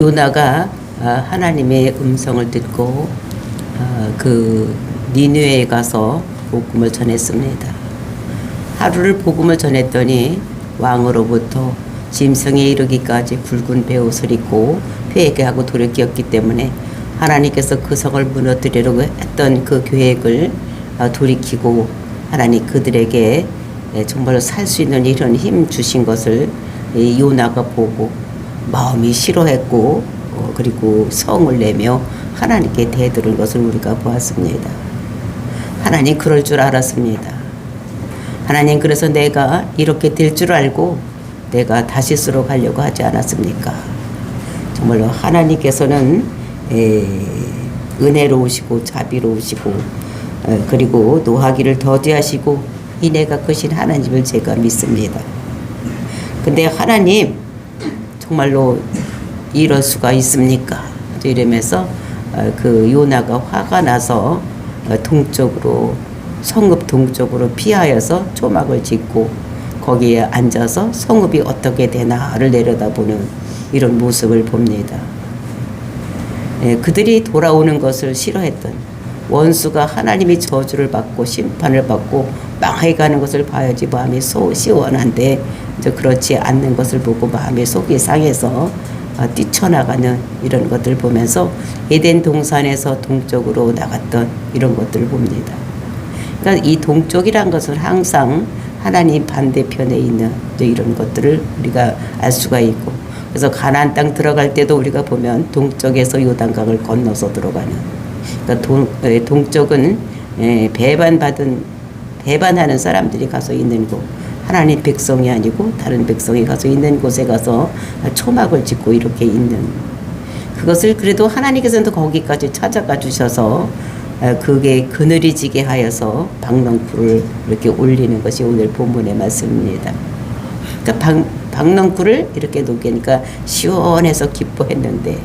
요나가 하나님의 음성을 듣고 그 니느웨에 가서 복음을 전했습니다. 하루를 복음을 전했더니 왕으로부터 짐승에 이르기까지 붉은 베옷을 입고 회개하고 돌이켰기 때문에 하나님께서 그 성을 무너뜨리려고 했던 그 계획을 돌이키고 하나님 그들에게 정말로 살 수 있는 이런 힘 주신 것을 요나가 보고 마음이 싫어했고 그리고 성을 내며 하나님께 대들은 것을 우리가 보았습니다. 하나님 그럴 줄 알았습니다. 하나님 그래서 내가 이렇게 될 줄 알고 내가 다시스로 가려고 하지 않았습니까? 정말로 하나님께서는 은혜로우시고 자비로우시고 그리고 노하기를 더디하시고 인애가 크신 하나님을 제가 믿습니다. 근데 하나님 정말로 이럴 수가 있습니까? 이러면서 그 요나가 화가 나서 동쪽으로 성읍 동쪽으로 피하여서 초막을 짓고 거기에 앉아서 성읍이 어떻게 되나를 내려다보는 이런 모습을 봅니다. 그들이 돌아오는 것을 싫어했던 원수가 하나님이 저주를 받고 심판을 받고 망해가는 것을 봐야지 마음이 시원한데 그렇지 않는 것을 보고 마음의 속이 상해서 뛰쳐나가는 이런 것들을 보면서 에덴 동산에서 동쪽으로 나갔던 이런 것들을 봅니다. 그러니까 이 동쪽이란 것은 항상 하나님 반대편에 있는 이런 것들을 우리가 알 수가 있고, 그래서 가나안 땅 들어갈 때도 우리가 보면 동쪽에서 요단강을 건너서 들어가는, 그러니까 동쪽은 배반하는 사람들이 가서 있는 곳, 하나님 백성이 아니고 다른 백성이 가서 있는 곳에 가서 초막을 짓고 이렇게 있는 그것을 그래도 하나님께서는 거기까지 찾아가 주셔서 그게 그늘이 지게 하여서 박넝쿨을 이렇게 올리는 것이 오늘 본문의 말씀입니다. 그러니까 박넝쿨을 이렇게 놓으니까 시원해서 기뻐했는데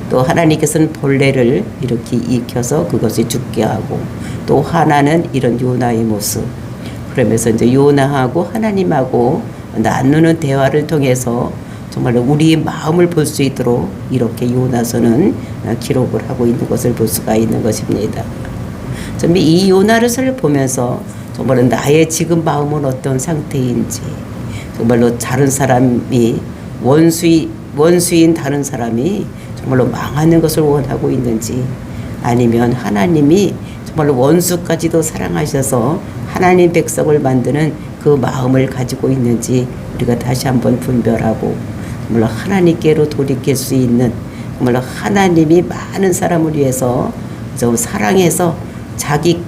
또 하나님께서는 벌레를 이렇게 익혀서 그것이 죽게 하고 또 하나는 이런 요나의 모습, 그러면서 이제 요나하고 하나님하고 나누는 대화를 통해서 정말로 우리의 마음을 볼 수 있도록 이렇게 요나서는 기록을 하고 있는 것을 볼 수가 있는 것입니다. 정말 이 요나를 보면서 정말로 나의 지금 마음은 어떤 상태인지, 정말로 다른 사람이 원수인 다른 사람이 정말로 망하는 것을 원하고 있는지, 아니면 하나님이 정말로 원수까지도 사랑하셔서 하나님 백성을 만드는 그 마음을 가지고 있는지 우리가 다시 한번 분별하고 정말로 하나님께로 돌이킬 수 있는, 정말로 하나님이 많은 사람을 위해서 사랑해서 자기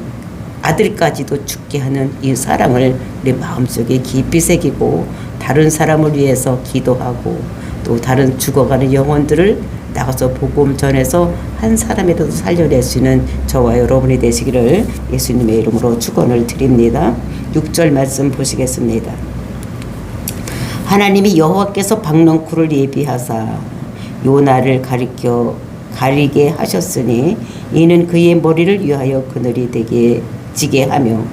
아들까지도 죽게 하는 이 사랑을 우리 마음속에 깊이 새기고 다른 사람을 위해서 기도하고 또 다른 죽어가는 영혼들을 나가서 복음 전해서 한 사람이라도 살려낼 수 있는 저와 여러분이 되시기를 예수님의 이름으로 축원을 드립니다. 6절 말씀 보시겠습니다. 하나님이 여호와께서 박넝쿨을 예비하사 요나를 가리게 하셨으니 이는 그의 머리를 위하여 그늘이 되게 지게 하며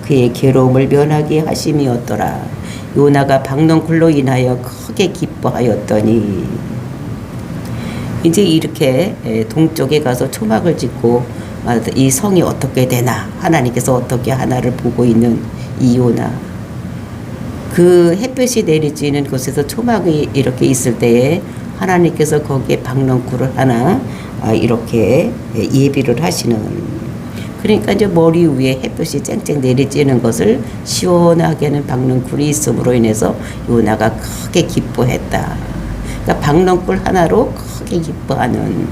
그의 괴로움을 면하게 하심이었더라. 요나가 박넝쿨로 인하여 크게 기뻐하였더니, 이제 이렇게 동쪽에 가서 초막을 짓고 이 성이 어떻게 되나, 하나님께서 어떻게 하나를 보고 있는 이 요나, 그 햇볕이 내리쬐는 곳에서 초막이 이렇게 있을 때에 하나님께서 거기에 박넝쿨을 하나 이렇게 예비를 하시는, 그러니까 이제 머리 위에 햇볕이 쨍쨍 내리쬐는 것을 시원하게 하는 박넝쿨이 있음으로 인해서 요나가 크게 기뻐했다. 그러니까 박넝쿨 하나로 크게 기뻐하는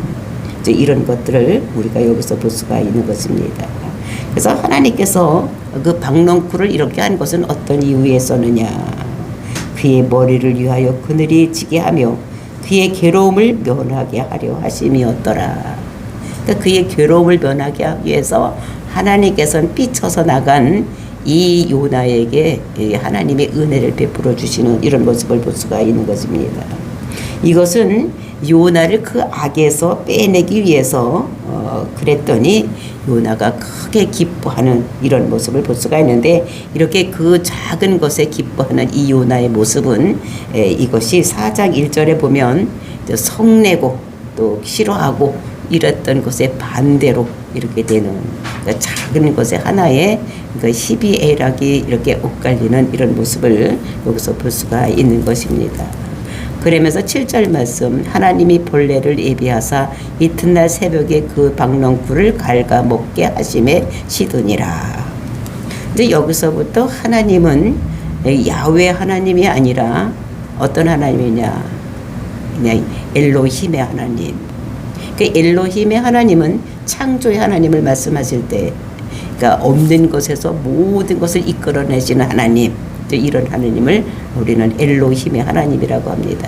이제 이런 것들을 우리가 여기서 볼 수가 있는 것입니다. 그래서 하나님께서 그 박넝쿨을 이렇게 한 것은 어떤 이유에 썼느냐, 그의 머리를 위하여 그늘이 지게 하며 그의 괴로움을 면하게 하려 하심이었더라. 그러니까 그의 괴로움을 면하게 하기 위해서 하나님께서는 삐쳐서 나간 이 요나에게 하나님의 은혜를 베풀어 주시는 이런 모습을 볼 수가 있는 것입니다. 이것은 요나를 그 악에서 빼내기 위해서 그랬더니 요나가 크게 기뻐하는 이런 모습을 볼 수가 있는데, 이렇게 그 작은 것에 기뻐하는 이 요나의 모습은 이것이 4장 1절에 보면 성내고 또 싫어하고 이랬던 것에 반대로 이렇게 되는, 그러니까 작은 것에 하나의 그 희비애락이 이렇게 엇갈리는 이런 모습을 여기서 볼 수가 있는 것입니다. 그러면서 7절 말씀, 하나님이 벌레를 예비하사 이튿날 새벽에 그 박넝쿨을 갉아먹게 하심에 시드니라. 이제 여기서부터 하나님은 야훼 하나님이 아니라 어떤 하나님이냐, 그냥 엘로힘의 하나님. 그 엘로힘의 하나님은 창조의 하나님을 말씀하실 때, 그러니까 없는 것에서 모든 것을 이끌어내시는 하나님, 이런 하나님을 우리는 엘로힘의 하나님이라고 합니다.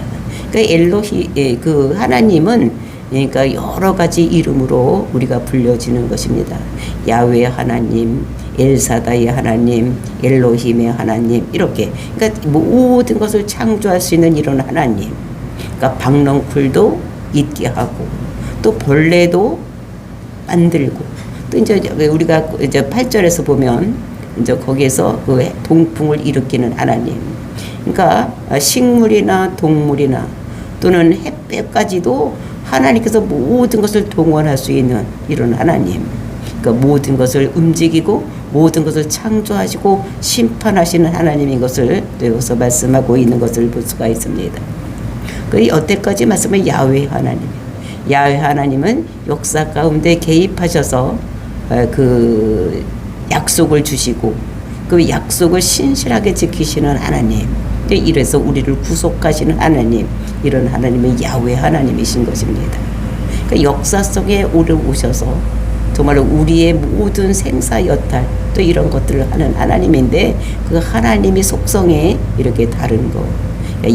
그 하나님은 그러니까 여러 가지 이름으로 우리가 불려지는 것입니다. 야훼 하나님, 엘사다의 하나님, 엘로힘의 하나님, 이렇게. 그러니까 모든 것을 창조할 수 있는 이런 하나님. 그러니까 박넝쿨도 있게 하고, 또 벌레도 만들고, 또 이제 우리가 이제 8절에서 보면 이제 거기에서 그 동풍을 일으키는 하나님. 그러니까 식물이나 동물이나 또는 햇볕까지도 하나님께서 모든 것을 동원할 수 있는 이런 하나님. 그러니까 모든 것을 움직이고 모든 것을 창조하시고 심판하시는 하나님인 것을 여기서 말씀하고 있는 것을 볼 수가 있습니다. 그 여태까지 말씀은 야훼 하나님. 야훼 하나님은 역사 가운데 개입하셔서 그 약속을 주시고 그 약속을 신실하게 지키시는 하나님. 이래서 우리를 구속하시는 하나님, 이런 하나님은 야훼 하나님이신 것입니다. 그러니까 역사 속에 오셔서 정말 우리의 모든 생사 여탈 또 이런 것들을 하는 하나님인데, 그 하나님의 속성에 이렇게 다른 거.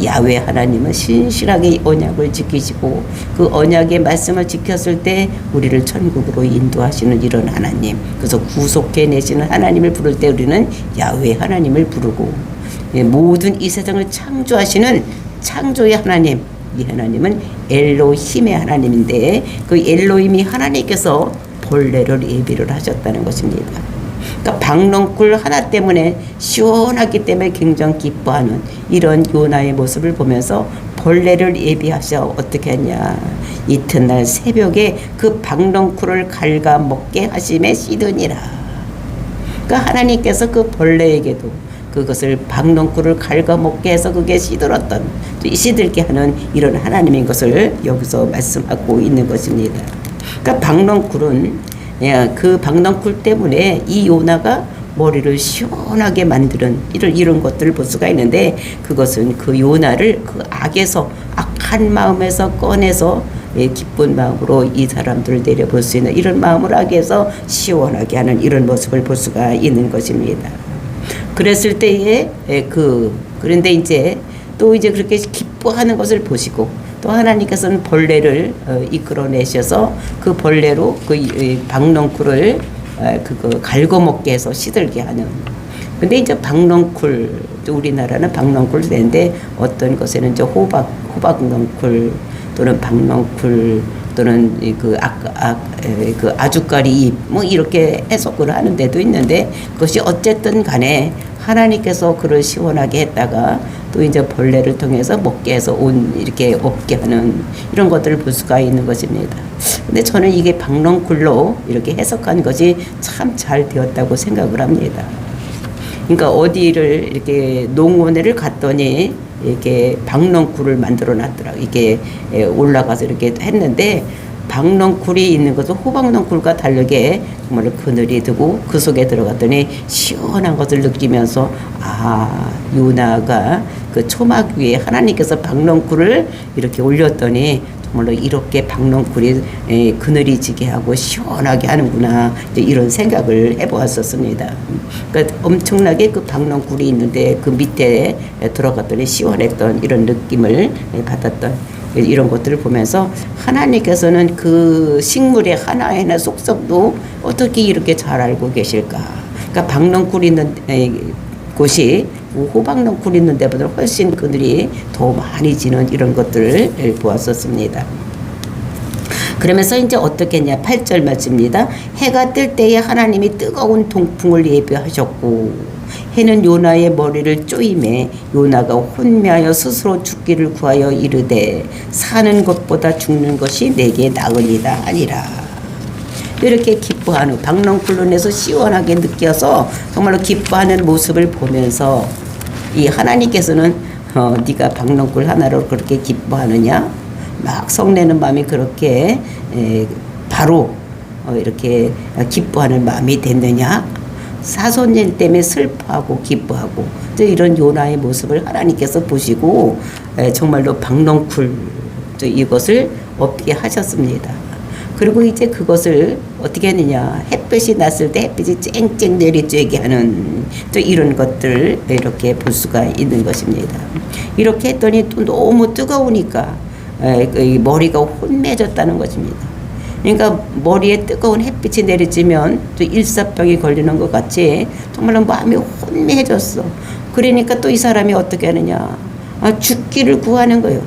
야훼 하나님은 신실하게 언약을 지키시고 그 언약의 말씀을 지켰을 때 우리를 천국으로 인도하시는 이런 하나님, 그래서 구속해내시는 하나님을 부를 때 우리는 야훼 하나님을 부르고, 모든 이 세상을 창조하시는 창조의 하나님, 이 하나님은 엘로힘의 하나님인데, 그 엘로힘이 하나님께서 벌레를 예비를 하셨다는 것입니다. 그러니까 박넝쿨 하나 때문에 시원하기 때문에 굉장히 기뻐하는 이런 요나의 모습을 보면서 벌레를 예비하셔 어떻게 했냐, 이튿날 새벽에 그 박넝쿨을 갉아먹게 하심에 시드니라. 그러니까 하나님께서 그 벌레에게도 그것을 박넝쿨을 갉아먹게 해서 그게 시들게 하는 이런 하나님인 것을 여기서 말씀하고 있는 것입니다. 그러니까 박넝쿨은 그 박넝쿨 때문에 이 요나가 머리를 시원하게 만드는 이런 것들을 볼 수가 있는데, 그것은 그 요나를 그 악한 마음에서 꺼내서 기쁜 마음으로 이 사람들을 내려볼 수 있는 이런 마음을 하게 해서 시원하게 하는 이런 모습을 볼 수가 있는 것입니다. 그랬을 때에 그런데 이제 또 이제 그렇게 기뻐하는 것을 보시고, 또 하나님께서는 벌레를 이끌어내셔서 그 벌레로 그 박넝쿨을 갉아먹게 해서 시들게 하는. 근데 이제 박넝쿨, 우리나라는 박넝쿨 되는데 어떤 것에는 이제 호박넝쿨 또는 박넝쿨 또는 그 아주까리 잎 뭐 이렇게 해석을 하는 데도 있는데, 그것이 어쨌든 간에 하나님께서 그를 시원하게 했다가 또 이제 벌레를 통해서 먹게 해서 이렇게 없게 하는 이런 것들을 볼 수가 있는 것입니다. 근데 저는 이게 박넝쿨로 이렇게 해석한 것이 참 잘 되었다고 생각을 합니다. 그러니까 어디를 이렇게 농원에를 갔더니 이렇게 박넝쿨을 만들어 놨더라. 이게 올라가서 이렇게 했는데, 박넝쿨이 있는 것은 호박넝쿨과 다르게 정말 그늘이 두고 그 속에 들어갔더니 시원한 것을 느끼면서, 요나가 그 초막 위에 하나님께서 박넝쿨을 이렇게 올렸더니 정말로 이렇게 박넝쿨이 그늘이 지게 하고 시원하게 하는구나, 이런 생각을 해보았었습니다. 그러니까 엄청나게 그 박넝쿨이 있는데 그 밑에 들어갔더니 시원했던 이런 느낌을 받았던 이런 것들을 보면서, 하나님께서는 그 식물의 하나하나 속성도 어떻게 이렇게 잘 알고 계실까. 그러니까 박넝쿨 있는 곳이 호박넝쿨 있는 데보다 훨씬 그늘이 더 많이 지는 이런 것들을 보았었습니다. 그러면서 이제 어떻게 했냐, 8절 말씀입니다. 해가 뜰 때에 하나님이 뜨거운 동풍을 예비하셨고, 해는 요나의 머리를 쪼임에 요나가 혼미하여 스스로 죽기를 구하여 이르되 사는 것보다 죽는 것이 내게 나으니라 하니라. 이렇게 기뻐하는 박넝쿨로 시원하게 느껴서 정말로 기뻐하는 모습을 보면서 이 하나님께서는 네가 박넝쿨 하나로 그렇게 기뻐하느냐? 막 성내는 마음이 그렇게 바로 이렇게 기뻐하는 마음이 됐느냐? 사손일 때문에 슬퍼하고 기뻐하고 이런 요나의 모습을 하나님께서 보시고 정말로 박넝쿨 이것을 얻게 하셨습니다. 그리고 이제 그것을 어떻게 했느냐, 햇볕이 났을 때 햇빛이 쨍쨍 내리쬐게 하는 또 이런 것들 이렇게 볼 수가 있는 것입니다. 이렇게 했더니 또 너무 뜨거우니까 머리가 혼매졌다는 것입니다. 그러니까 머리에 뜨거운 햇빛이 내리쬐면 또 일사병이 걸리는 것 같이 정말로 마음이 혼미해졌어. 그러니까 또 이 사람이 어떻게 하느냐, 죽기를 구하는 거예요.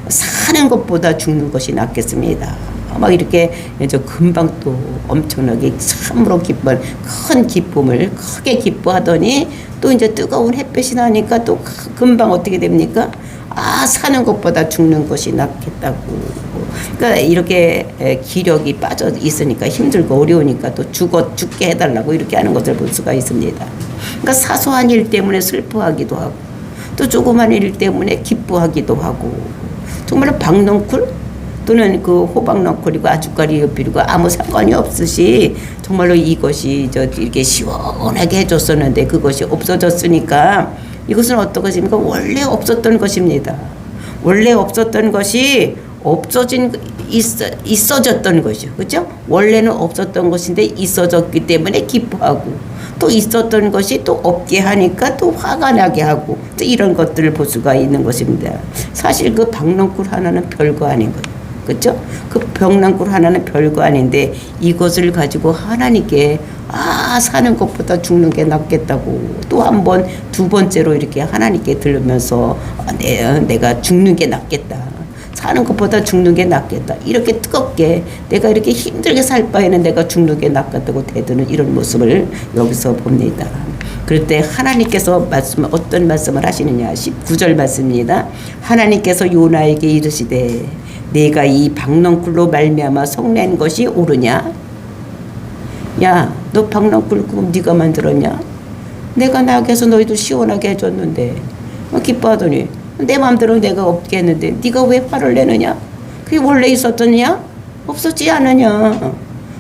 사는 것보다 죽는 것이 낫겠습니다. 막 이렇게 금방 또 엄청나게 참으로 기뻐, 큰 기쁨을 크게 기뻐하더니 또 이제 뜨거운 햇볕이 나니까 또 금방 어떻게 됩니까? 사는 것보다 죽는 것이 낫겠다고. 그러니까 이렇게 기력이 빠져 있으니까 힘들고 어려우니까 또 죽게 해달라고 이렇게 하는 것을 볼 수가 있습니다. 그러니까 사소한 일 때문에 슬퍼하기도 하고 또 조그만 일 때문에 기뻐하기도 하고 정말로 박넝쿨 또는 그 호박넝쿨이고 아주까리 잎이고 아무 상관이 없으시 정말로 이것이 이렇게 시원하게 해줬었는데 그것이 없어졌으니까 이것은 어떤 것입니까? 원래 없었던 것입니다. 원래 없었던 것이 있어졌던 것이죠. 그죠? 원래는 없었던 것인데 있어졌기 때문에 기뻐하고 또 있었던 것이 또 없게 하니까 또 화가 나게 하고 또 이런 것들을 볼 수가 있는 것입니다. 사실 그 박넝쿨 하나는 별거 아닌 거예요. 그렇죠? 그 박넝쿨 하나는 별거 아닌데 이것을 가지고 하나님께 사는 것보다 죽는 게 낫겠다고 또 한 번, 두 번째로 이렇게 하나님께 들으면서 내가 죽는 게 낫겠다. 사는 것보다 죽는 게 낫겠다. 이렇게 뜨겁게 내가 이렇게 힘들게 살 바에는 내가 죽는 게 낫겠다고 대드는 이런 모습을 여기서 봅니다. 그럴 때 하나님께서 어떤 말씀을 하시느냐. 19절 말씀입니다. 하나님께서 요나에게 이르시되 내가 이 박넝쿨로 말미암아 성낸 것이 옳으냐? 야, 너 박넝쿨 그럼 네가 만들었냐? 내가 나게 해서 너희도 시원하게 해줬는데 기뻐하더니 내 마음대로 내가 없게 했는데 네가 왜 화를 내느냐? 그게 원래 있었더냐? 없었지 않느냐?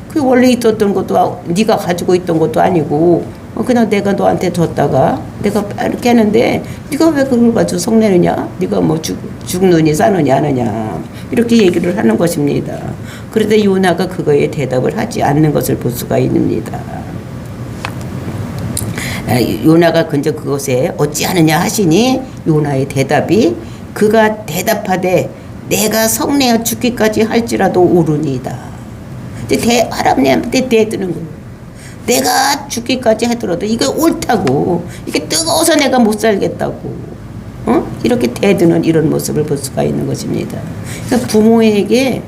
그게 원래 있었던 것도 네가 가지고 있던 것도 아니고 그냥 내가 너한테 줬다가 내가 이렇게 했는데 네가 왜 그걸 가지고 성내느냐? 네가 뭐 죽느니 사느냐 하느냐 이렇게 얘기를 하는 것입니다. 그런데 요나가 그거에 대답을 하지 않는 것을 볼 수가 있습니다. 요나가 근저 그것에 어찌하느냐 하시니 요나의 대답이 그가 대답하되 내가 성내어 죽기까지 할지라도 옳으니이다. 할아버지한테 대드는 거예요. 내가 죽기까지 하더라도 이게 옳다고 이게 뜨거워서 내가 못 살겠다고 이렇게 대드는 이런 모습을 볼 수가 있는 것입니다. 그러니까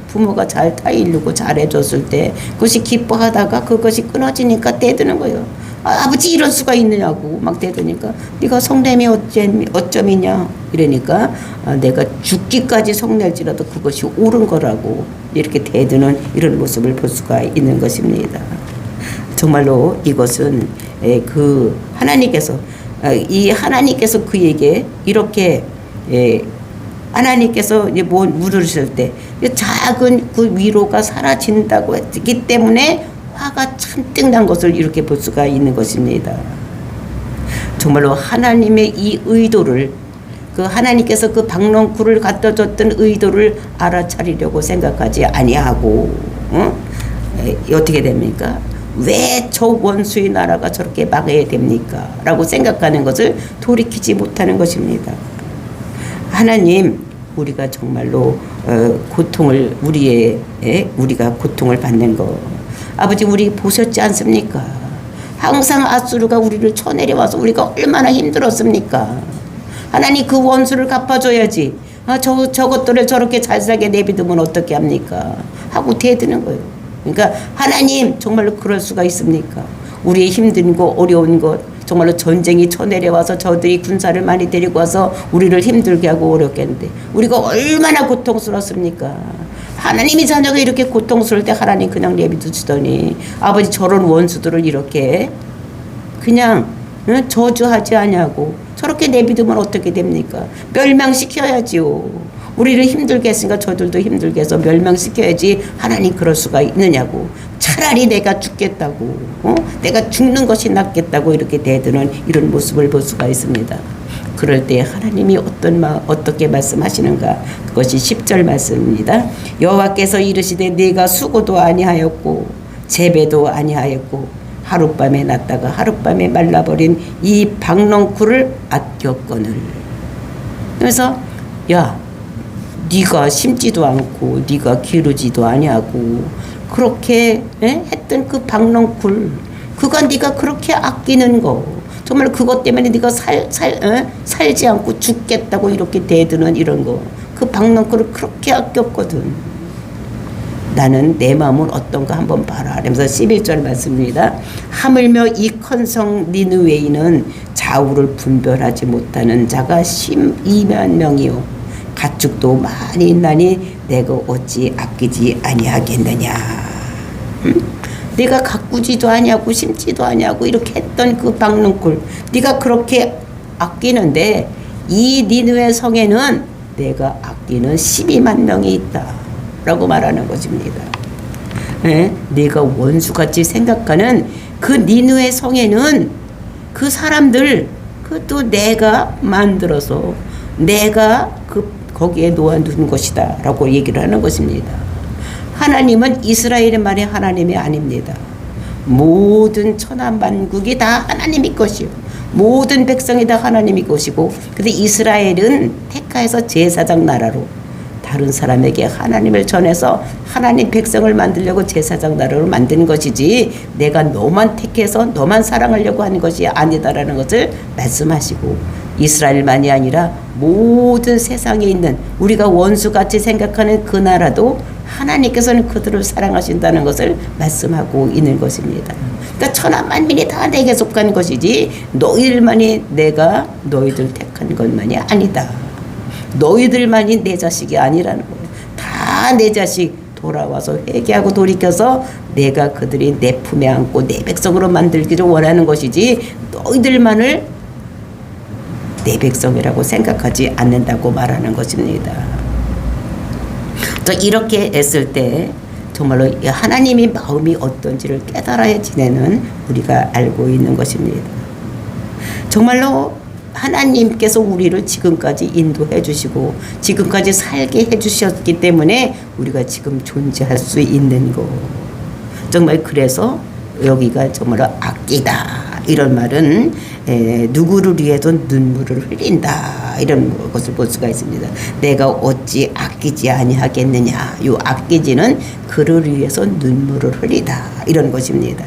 부모가 잘 타일르고 잘 해줬을 때 그것이 기뻐하다가 그것이 끊어지니까 대드는 거예요. 아버지 이럴 수가 있느냐고 막 대드니까 네가 성냄이 어쩌미냐 이러니까 내가 죽기까지 성낼지라도 그것이 옳은 거라고 이렇게 대드는 이런 모습을 볼 수가 있는 것입니다. 정말로 이것은 그 하나님께서 그에게 이렇게 하나님께서 물으실 때 작은 그 위로가 사라진다고 했기 때문에 화가 잔뜩 난 것을 이렇게 볼 수가 있는 것입니다. 정말로 하나님의 이 의도를 하나님께서 그 박넝쿨을 갖다 줬던 의도를 알아차리려고 생각하지 아니하고 어떻게 됩니까? 왜 저 원수의 나라가 저렇게 망해야 됩니까? 라고 생각하는 것을 돌이키지 못하는 것입니다. 하나님, 우리가 정말로 우리가 고통을 받는 거 아버지 우리 보셨지 않습니까? 항상 아수르가 우리를 쳐내려와서 우리가 얼마나 힘들었습니까? 하나님 그 원수를 갚아줘야지. 저것들을 저렇게 잘 살게 내비두면 어떻게 합니까? 하고 대드는 거예요. 그러니까 하나님 정말로 그럴 수가 있습니까? 우리의 힘든 거 어려운 것 정말로 전쟁이 쳐내려와서 저들이 군사를 많이 데리고 와서 우리를 힘들게 하고 어렵게 했는데 우리가 얼마나 고통스럽습니까? 하나님이 자녀가 이렇게 고통스러울 때 하나님 그냥 내비두시더니 아버지 저런 원수들을 이렇게 그냥 저주하지 않냐고 저렇게 내비두면 어떻게 됩니까? 멸망시켜야지요. 우리를 힘들게 했으니까 저들도 힘들게 해서 멸망시켜야지 하나님 그럴 수가 있느냐고. 차라리 내가 죽겠다고 내가 죽는 것이 낫겠다고 이렇게 대드는 이런 모습을 볼 수가 있습니다. 그럴 때 하나님이 어떻게 말씀하시는가. 그것이 10절 말씀입니다. 여호와께서 이르시되 네가 수고도 아니하였고 재배도 아니하였고 하룻밤에 났다가 하룻밤에 말라버린 이 박농쿨을 아꼈거늘. 그래서 야 네가 심지도 않고 네가 기르지도 아니하고 그렇게 했던 그 박농쿨 그가 네가 그렇게 아끼는 거 정말 그것 때문에 네가 살지 않고 죽겠다고 이렇게 대드는 이런 거 그 박농쿨을 그렇게 아꼈거든. 나는 내 마음은 어떤가 한번 봐라. 그러면서 11절 말씀입니다. 하물며 이 컨성 니느웨이는 좌우를 분별하지 못하는 자가 12만 명이요 가축도 많이 있나니 내가 어찌 아끼지 아니하겠느냐. 네가 가꾸지도 아니하고 심지도 아니하고 이렇게 했던 그 박농쿨 네가 그렇게 아끼는데 이 니느웨 성에는 내가 아끼는 12만 명이 있다 라고 말하는 것입니다. 네가 원수같이 생각하는 그 니느웨 성에는 그 사람들 그것도 내가 만들어서 내가 거기에 놓아둔 것이다 라고 얘기를 하는 것입니다. 하나님은 이스라엘의 말이 하나님이 아닙니다. 모든 천하만국이 다 하나님의 것이요 모든 백성이 다 하나님의 것이고 근데 이스라엘은 택하여서 제사장 나라로 다른 사람에게 하나님을 전해서 하나님 백성을 만들려고 제사장 나라로 만든 것이지 내가 너만 택해서 너만 사랑하려고 하는 것이 아니다라는 것을 말씀하시고 이스라엘만이 아니라 모든 세상에 있는 우리가 원수같이 생각하는 그 나라도 하나님께서는 그들을 사랑하신다는 것을 말씀하고 있는 것입니다. 그러니까 천하만민이 다 내게 속한 것이지 너희들만이 내가 너희들 택한 것만이 아니다. 너희들만이 내 자식이 아니라는 거예요. 다 내 자식 돌아와서 회개하고 돌이켜서 내가 그들이 내 품에 안고 내 백성으로 만들기를 원하는 것이지 너희들만을 내 백성이라고 생각하지 않는다고 말하는 것입니다. 또 이렇게 했을 때 정말로 하나님의 마음이 어떤지를 깨달아야 지내는 우리가 알고 있는 것입니다. 정말로 하나님께서 우리를 지금까지 인도해 주시고 지금까지 살게 해 주셨기 때문에 우리가 지금 존재할 수 있는 거. 정말 그래서 여기가 정말로 아끼다 이런 말은 누구를 위해도 눈물을 흘린다 이런 것을 볼 수가 있습니다. 내가 어찌 아끼지 아니하겠느냐. 요 아끼지는 그를 위해서 눈물을 흘리다 이런 것입니다.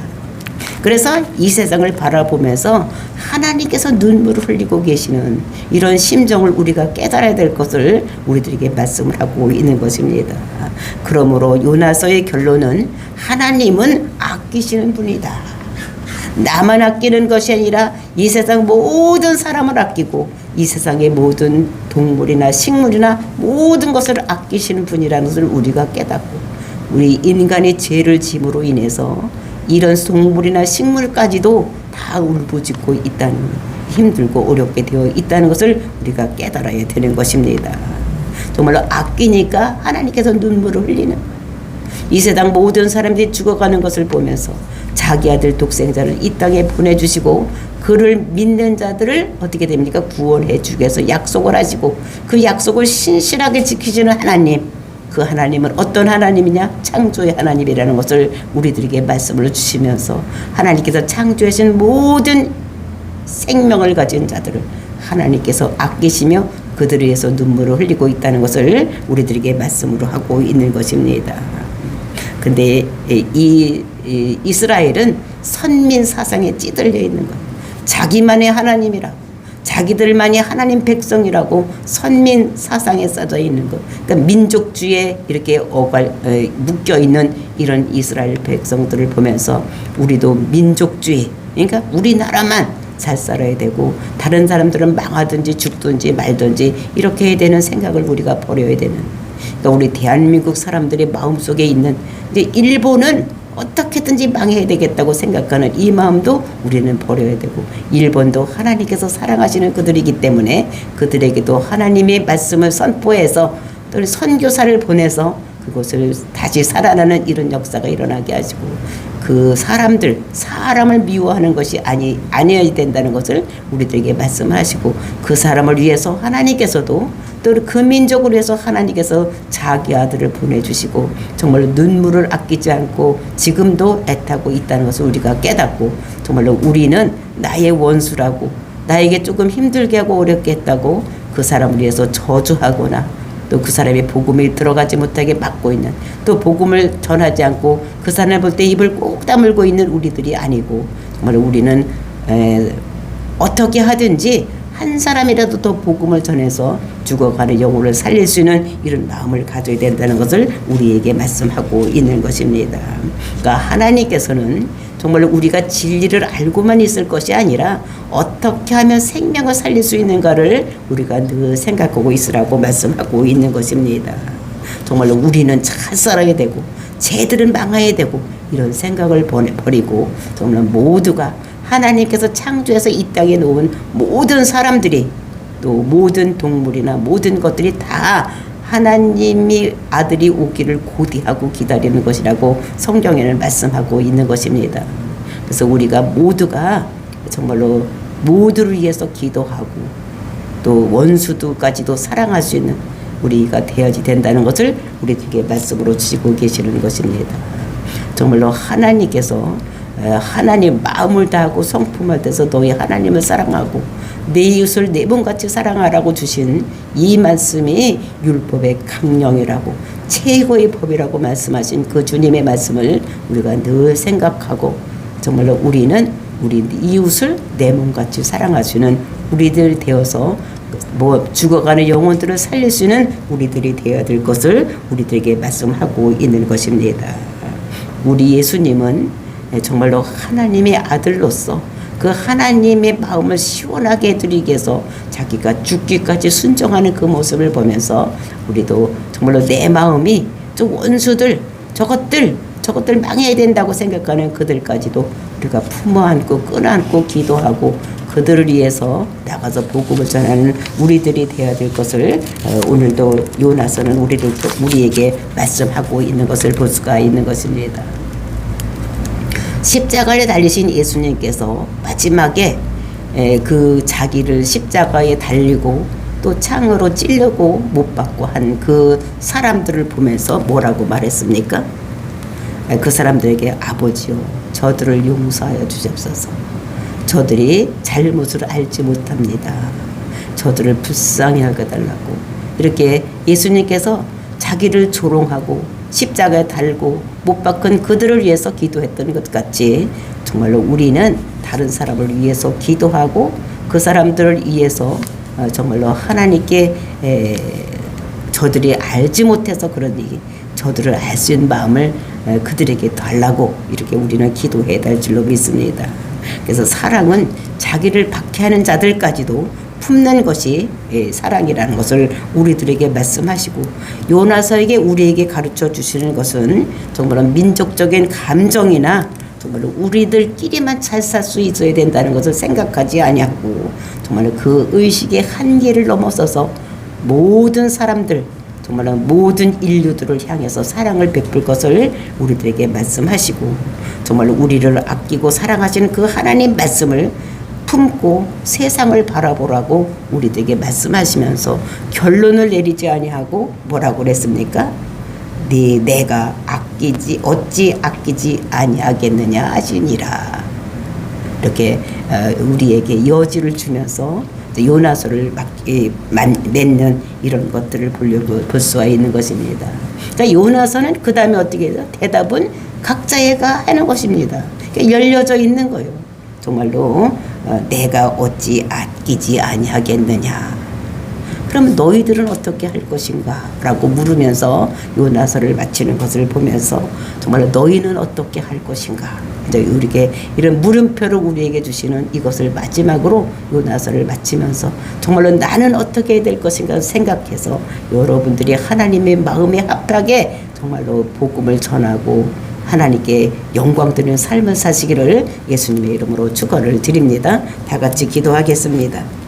그래서 이 세상을 바라보면서 하나님께서 눈물을 흘리고 계시는 이런 심정을 우리가 깨달아야 될 것을 우리들에게 말씀을 하고 있는 것입니다. 그러므로 요나서의 결론은 하나님은 아끼시는 분이다. 나만 아끼는 것이 아니라 이 세상 모든 사람을 아끼고 이 세상의 모든 동물이나 식물이나 모든 것을 아끼시는 분이라는 것을 우리가 깨닫고 우리 인간의 죄를 짐으로 인해서 이런 동물이나 식물까지도 다 울부짖고 있다는 힘들고 어렵게 되어 있다는 것을 우리가 깨달아야 되는 것입니다. 정말로 아끼니까 하나님께서 눈물을 흘리는 이 세상 모든 사람들이 죽어가는 것을 보면서 자기 아들 독생자를 이 땅에 보내주시고 그를 믿는 자들을 어떻게 됩니까? 구원해 주기 위해서 약속을 하시고 그 약속을 신실하게 지키시는 하나님 그 하나님은 어떤 하나님이냐? 창조의 하나님이라는 것을 우리들에게 말씀을 주시면서 하나님께서 창조하신 모든 생명을 가진 자들을 하나님께서 아끼시며 그들을 위해서 눈물을 흘리고 있다는 것을 우리들에게 말씀으로 하고 있는 것입니다. 근데 이 이스라엘은 선민 사상에 찌들려 있는 것. 자기만의 하나님이라고 자기들만이 하나님 백성이라고 선민 사상에 써져 있는 것. 그러니까 민족주의에 이렇게 묶여 있는 이런 이스라엘 백성들을 보면서 우리도 민족주의, 그러니까 우리나라만 잘 살아야 되고 다른 사람들은 망하든지 죽든지 말든지 이렇게 해야 되는 생각을 우리가 버려야 되는, 그러니까 우리 대한민국 사람들의 마음속에 있는, 이제 일본은 어떻게든지 망해야 되겠다고 생각하는 이 마음도 우리는 버려야 되고, 일본도 하나님께서 사랑하시는 그들이기 때문에 그들에게도 하나님의 말씀을 선포해서 또 선교사를 보내서 그곳을 다시 살아나는 이런 역사가 일어나게 하시고, 그 사람을 미워하는 것이 아니어야 된다는 것을 우리들에게 말씀하시고, 그 사람을 위해서 하나님께서도 또 그 민족을 위해서 하나님께서 자기 아들을 보내주시고 정말로 눈물을 아끼지 않고 지금도 애타고 있다는 것을 우리가 깨닫고, 정말로 우리는 나의 원수라고, 나에게 조금 힘들게 하고 어렵게 했다고 그 사람을 위해서 저주하거나 또 그 사람의 복음에 들어가지 못하게 막고 있는, 또 복음을 전하지 않고 그 사람을 볼 때 입을 꼭 다물고 있는 우리들이 아니고, 정말 우리는 어떻게 하든지 한 사람이라도 더 복음을 전해서 죽어가는 영혼을 살릴 수 있는 이런 마음을 가져야 된다는 것을 우리에게 말씀하고 있는 것입니다. 그러니까 하나님께서는 정말로 우리가 진리를 알고만 있을 것이 아니라 어떻게 하면 생명을 살릴 수 있는가를 우리가 늘 생각하고 있으라고 말씀하고 있는 것입니다. 정말로 우리는 잘 살아야 되고 쟤들은 망해야 되고 이런 생각을 버리고, 정말 모두가 하나님께서 창조해서 이 땅에 놓은 모든 사람들이, 또 모든 동물이나 모든 것들이 다 하나님이 아들이 오기를 고대하고 기다리는 것이라고 성경에는 말씀하고 있는 것입니다. 그래서 우리가 모두가 정말로 모두를 위해서 기도하고 또 원수도까지도 사랑할 수 있는 우리가 되어야 된다는 것을 우리에게 말씀으로 주시고 계시는 것입니다. 정말로 하나님께서 하나님 마음을 다하고 성품을 다해서 너희 하나님을 사랑하고 내 이웃을 내 몸같이 사랑하라고 주신 이 말씀이 율법의 강령이라고 최고의 법이라고 말씀하신 그 주님의 말씀을 우리가 늘 생각하고, 정말로 우리는 우리 이웃을 내 몸같이 사랑하시는 우리들 되어서 죽어가는 영혼들을 살릴 수 있는 우리들이 되어야 될 것을 우리들에게 말씀하고 있는 것입니다. 우리 예수님은 정말로 하나님의 아들로서 그 하나님의 마음을 시원하게 해드리기 위해서 자기가 죽기까지 순종하는 그 모습을 보면서 우리도 정말로 내 마음이 저 원수들 저것들 망해야 된다고 생각하는 그들까지도 우리가 품어안고 끌어안고 기도하고 그들을 위해서 나가서 복음을 전하는 우리들이 되어야 될 것을 오늘도 요나서는 우리에게 말씀하고 있는 것을 볼 수가 있는 것입니다. 십자가에 달리신 예수님께서 마지막에 그 자기를 십자가에 달리고 또 창으로 찔려고 못 박고 한 그 사람들을 보면서 뭐라고 말했습니까? 그 사람들에게 아버지요 저들을 용서하여 주옵소서. 저들이 잘못을 알지 못합니다. 저들을 불쌍히 여겨달라고. 이렇게 예수님께서 자기를 조롱하고 십자가에 달고 못 박은 그들을 위해서 기도했던 것 같이, 정말로 우리는 다른 사람을 위해서 기도하고 그 사람들을 위해서 정말로 하나님께 저들이 알지 못해서 그런 얘기, 저들을 알 수 있는 마음을 그들에게 달라고 이렇게 우리는 기도해야 될 줄로 믿습니다. 그래서 사랑은 자기를 박해하는 자들까지도 품는 것이 사랑이라는 것을 우리들에게 말씀하시고, 요나서에게 우리에게 가르쳐 주시는 것은 정말 민족적인 감정이나 정말로 우리들끼리만 잘 살 수 있어야 된다는 것을 생각하지 아니하고, 정말로 그 의식의 한계를 넘어서서 모든 사람들, 정말로 모든 인류들을 향해서 사랑을 베풀 것을 우리들에게 말씀하시고, 정말로 우리를 아끼고 사랑하시는 그 하나님 말씀을 품고 세상을 바라보라고 우리들에게 말씀하시면서 결론을 내리지 아니하고 뭐라고 그랬습니까? 내가 어찌 아끼지 아니하겠느냐 하시니라. 이렇게 우리에게 여지를 주면서 요나서를 맺는 이런 것들을 볼 수가 있는 것입니다. 그러니까 요나서는 그 다음에 어떻게 해요? 대답은 각자가 하는 것입니다. 그러니까 열려져 있는 거예요. 정말로 내가 어찌 아끼지 아니하겠느냐. 그럼 너희들은 어떻게 할 것인가? 라고 물으면서 요나서를 마치는 것을 보면서 정말로 너희는 어떻게 할 것인가? 이제 우리에게 이런 물음표를 우리에게 주시는 이것을 마지막으로 요 나설을 마치면서 정말로 나는 어떻게 해야 될 것인가 생각해서 여러분들이 하나님의 마음에 합하게 정말로 복음을 전하고 하나님께 영광 드리는 삶을 사시기를 예수님의 이름으로 축원을 드립니다. 다 같이 기도하겠습니다.